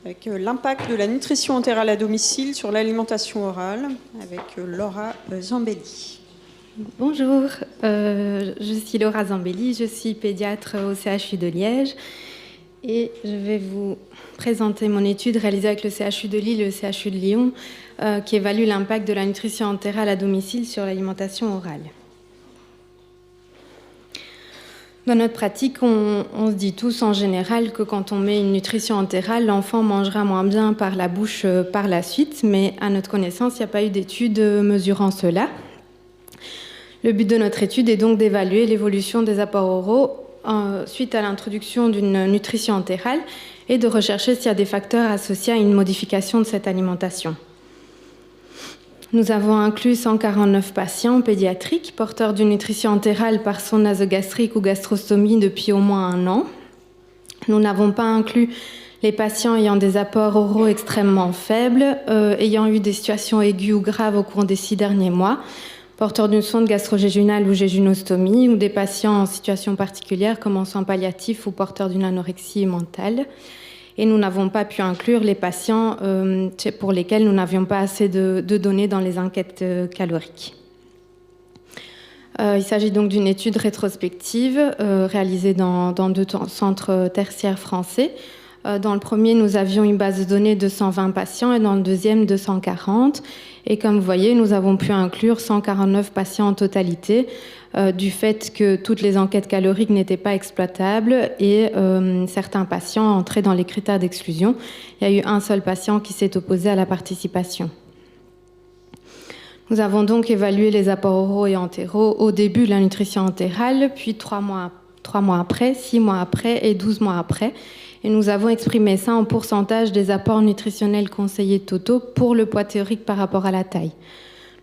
avec l'impact de la nutrition entérale à domicile sur l'alimentation orale, avec Laura Zambelli. Bonjour, je suis Laura Zambelli, je suis pédiatre au CHU de Liège et je vais vous présenter mon étude réalisée avec le CHU de Lille et le CHU de Lyon qui évalue l'impact de la nutrition entérale à domicile sur l'alimentation orale. Dans notre pratique, on se dit tous en général que quand on met une nutrition entérale, l'enfant mangera moins bien par la bouche par la suite, mais à notre connaissance, il n'y a pas eu d'études mesurant cela. Le but de notre étude est donc d'évaluer l'évolution des apports oraux suite à l'introduction d'une nutrition entérale et de rechercher s'il y a des facteurs associés à une modification de cette alimentation. Nous avons inclus 149 patients pédiatriques porteurs d'une nutrition entérale par sonde nasogastrique ou gastrostomie depuis au moins 1 an. Nous n'avons pas inclus les patients ayant des apports oraux extrêmement faibles, ayant eu des situations aiguës ou graves au cours des 6 derniers mois, porteurs d'une sonde gastro-jéjunale ou jéjunostomie, ou des patients en situation particulière comme en soins palliatifs ou porteurs d'une anorexie mentale. Et nous n'avons pas pu inclure les patients pour lesquels nous n'avions pas assez de données dans les enquêtes caloriques. Il s'agit donc d'une étude rétrospective réalisée dans 2 centres tertiaires français. Dans le premier, nous avions une base de données de 120 patients et dans le deuxième, 240. Et comme vous voyez, nous avons pu inclure 149 patients en totalité du fait que toutes les enquêtes caloriques n'étaient pas exploitables et certains patients entraient dans les critères d'exclusion. Il y a eu un seul patient qui s'est opposé à la participation. Nous avons donc évalué les apports oraux et entéraux au début de la nutrition entérale, puis 3 mois après, 6 mois après et 12 mois après. Et nous avons exprimé ça en pourcentage des apports nutritionnels conseillés totaux pour le poids théorique par rapport à la taille.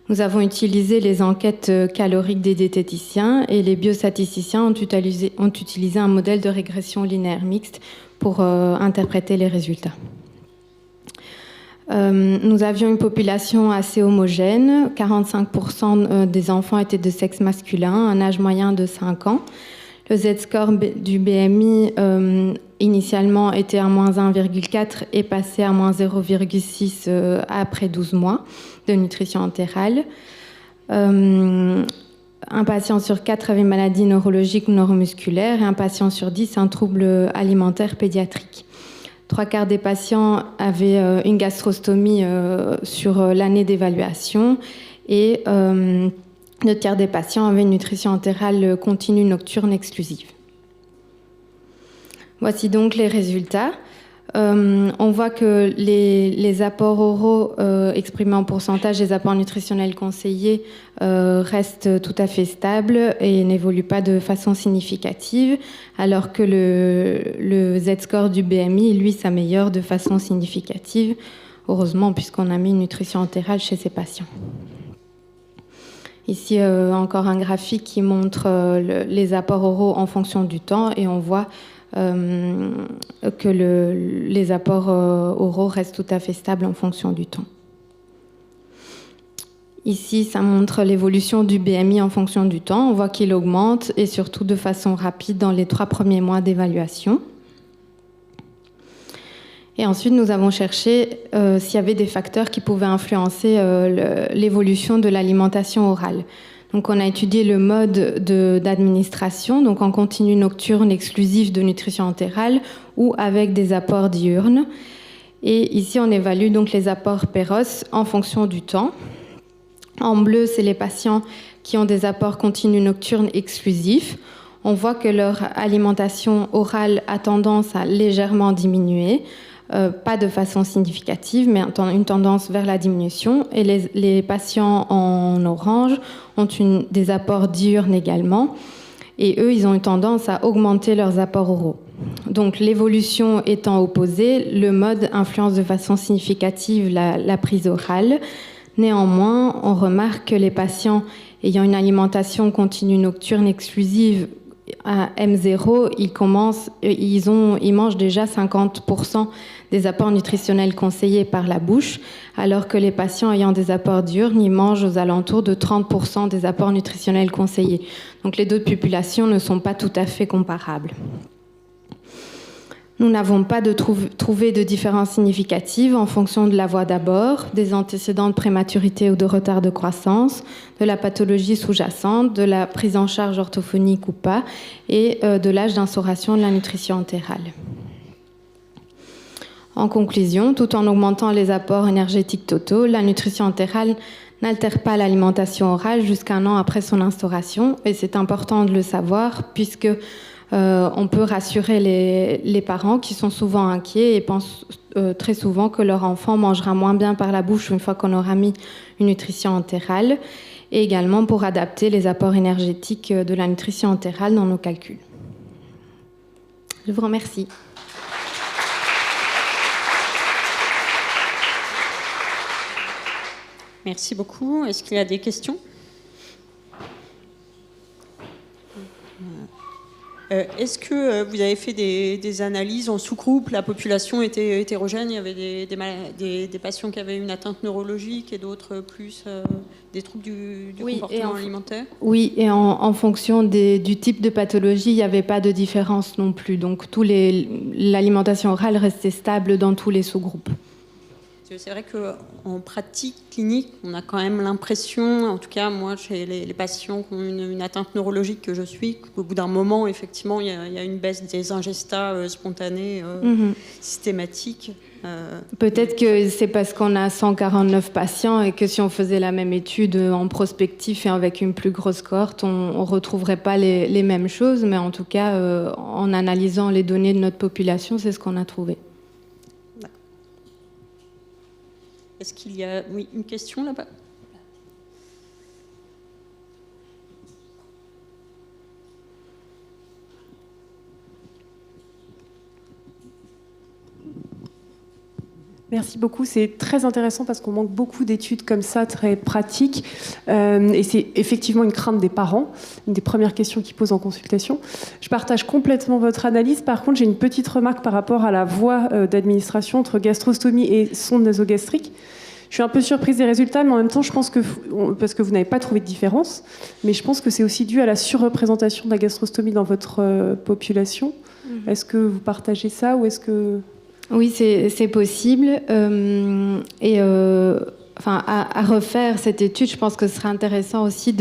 Nous avons utilisé les enquêtes caloriques des diététiciens et les biostatisticiens ont utilisé un modèle de régression linéaire mixte pour interpréter les résultats. Nous avions une population assez homogène. 45% des enfants étaient de sexe masculin, un âge moyen de 5 ans. Le Z-score du BMI initialement était à moins 1,4 et passé à moins 0,6 après 12 mois de nutrition entérale. Un patient sur 4 avait une maladie neurologique ou neuromusculaire et un patient sur 10 un trouble alimentaire pédiatrique. 3/4 des patients avaient une gastrostomie sur l'année d'évaluation et 2/3 des patients avaient une nutrition entérale continue nocturne exclusive. Voici donc les résultats. On voit que les apports oraux exprimés en pourcentage des apports nutritionnels conseillés restent tout à fait stables et n'évoluent pas de façon significative, alors que le Z-score du BMI, lui, s'améliore de façon significative, heureusement, puisqu'on a mis une nutrition entérale chez ces patients. Ici, encore un graphique qui montre les apports oraux en fonction du temps et on voit que les apports oraux restent tout à fait stables en fonction du temps. Ici, ça montre l'évolution du BMI en fonction du temps. On voit qu'il augmente et surtout de façon rapide dans les 3 premiers mois d'évaluation. Et ensuite, nous avons cherché s'il y avait des facteurs qui pouvaient influencer l'évolution de l'alimentation orale. Donc, on a étudié le mode d'administration, donc en continu nocturne exclusif de nutrition entérale ou avec des apports diurnes. Et ici, on évalue donc les apports Péros en fonction du temps. En bleu, c'est les patients qui ont des apports continus nocturnes exclusifs. On voit que leur alimentation orale a tendance à légèrement diminuer. Pas de façon significative, mais une tendance vers la diminution. Et les patients en orange ont des apports diurnes également. Et eux, ils ont une tendance à augmenter leurs apports oraux. Donc l'évolution étant opposée, le mode influence de façon significative la prise orale. Néanmoins, on remarque que les patients ayant une alimentation continue nocturne exclusive à M0, ils mangent déjà 50% des apports nutritionnels conseillés par la bouche, alors que les patients ayant des apports diurnes, ils mangent aux alentours de 30% des apports nutritionnels conseillés. Donc les deux populations ne sont pas tout à fait comparables. Nous n'avons pas trouvé de différence significative en fonction de la voie d'abord, des antécédents de prématurité ou de retard de croissance, de la pathologie sous-jacente, de la prise en charge orthophonique ou pas, et de l'âge d'instauration de la nutrition entérale. En conclusion, tout en augmentant les apports énergétiques totaux, la nutrition entérale n'altère pas l'alimentation orale jusqu'un an après son instauration, et c'est important de le savoir puisque on peut rassurer les parents qui sont souvent inquiets et pensent très souvent que leur enfant mangera moins bien par la bouche une fois qu'on aura mis une nutrition entérale, et également pour adapter les apports énergétiques de la nutrition entérale dans nos calculs. Je vous remercie. Merci beaucoup. Est-ce qu'il y a des questions ? Est-ce que vous avez fait des analyses en sous-groupe ? La population était hétérogène, il y avait des patients qui avaient une atteinte neurologique et d'autres plus des troubles du comportement alimentaire ? Oui, et en fonction du type de pathologie, il n'y avait pas de différence non plus. Donc l'alimentation orale restait stable dans tous les sous-groupes. C'est vrai qu'en pratique clinique, on a quand même l'impression, en tout cas moi chez les patients qui ont une atteinte neurologique que je suis, qu'au bout d'un moment, effectivement, il y a une baisse des ingestats spontanés systématiques. Peut-être que c'est parce qu'on a 149 patients et que si on faisait la même étude en prospectif et avec une plus grosse cohorte, on ne retrouverait pas les mêmes choses, mais en tout cas, en analysant les données de notre population, c'est ce qu'on a trouvé. Est-ce qu'il y a une question là-bas ? Merci beaucoup, c'est très intéressant parce qu'on manque beaucoup d'études comme ça, très pratiques. Et c'est effectivement une crainte des parents, une des premières questions qu'ils posent en consultation. Je partage complètement votre analyse. Par contre, j'ai une petite remarque par rapport à la voie d'administration entre gastrostomie et sonde nasogastrique. Je suis un peu surprise des résultats, mais en même temps, je pense que, parce que vous n'avez pas trouvé de différence, mais je pense que c'est aussi dû à la surreprésentation de la gastrostomie dans votre population. Est-ce que vous partagez ça ou est-ce que... Oui, c'est possible. À refaire cette étude, je pense que ce serait intéressant aussi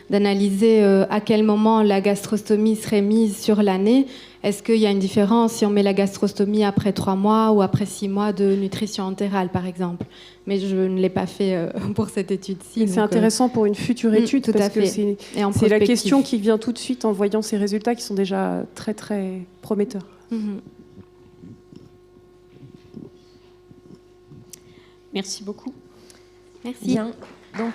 d'analyser à quel moment la gastrostomie serait mise sur l'année. Est-ce qu'il y a une différence si on met la gastrostomie après 3 mois ou après 6 mois de nutrition entérale, par exemple ? Mais je ne l'ai pas fait pour cette étude-ci. C'est intéressant pour une future étude, tout parce à que fait. c'est la question qui vient tout de suite en voyant ces résultats qui sont déjà très, très prometteurs. Merci beaucoup. Merci. Bien. Donc,